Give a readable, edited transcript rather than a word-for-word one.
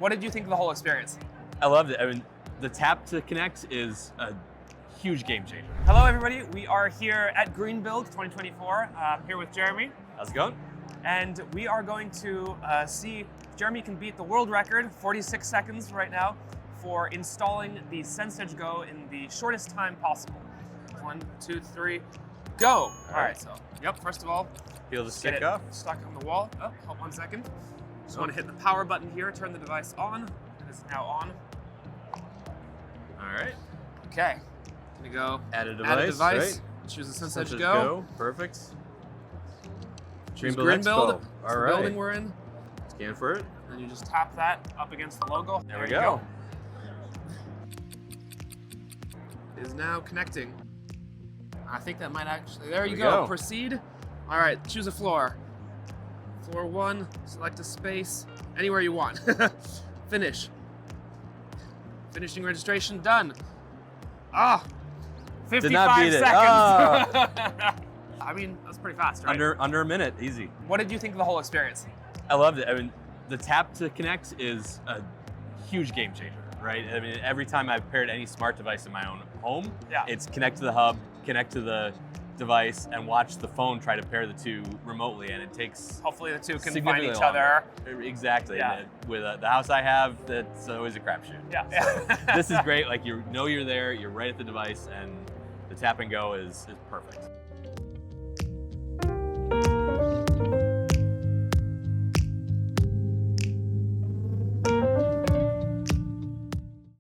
What did you think of the whole experience? I loved it. I mean, the tap to connect is a huge game changer. Hello, everybody. We are here at Greenbuild 2024. I'm here with Jeremy. How's it going? And we are going to see if Jeremy can beat the world record, 46 seconds right now, for installing the Sensedge Go in the shortest time possible. 1, 2, 3, go. All right, so, first of all, Feel the get stick it up. stuck on the wall. Oh, hold 1 second. Just want to hit the power button here, turn the device on. It is now on. All right. Okay. Gonna go Add a device. Right? Choose the Sensedge Sensedge Go. Perfect. Choose Greenbuild. Greenbuild. Expo. It's All the right. building we're in. Scan for it. And you just tap that up against the logo. There we go. It is now connecting. I think that might actually, there you There we go. go. Proceed. All right, choose a floor. Floor 1, select a space, anywhere you want. Finish. Finishing registration, done. 55 Did not beat it. seconds. I mean, that's pretty fast, right? Under a minute, easy. What did you think of the whole experience? I loved it. I mean, the tap to connect is a huge game changer, right? I mean, every time I've paired any smart device in my own home, it's connect to the hub, connect to the device, and watch the phone try to pair the two remotely, and it takes Hopefully the two can find significantly each other. longer. Exactly. Yeah. And with the house I have, that's always a crapshoot. Yeah. This is great. Like, you know you're there, you're right at the device, and the tap and go is perfect.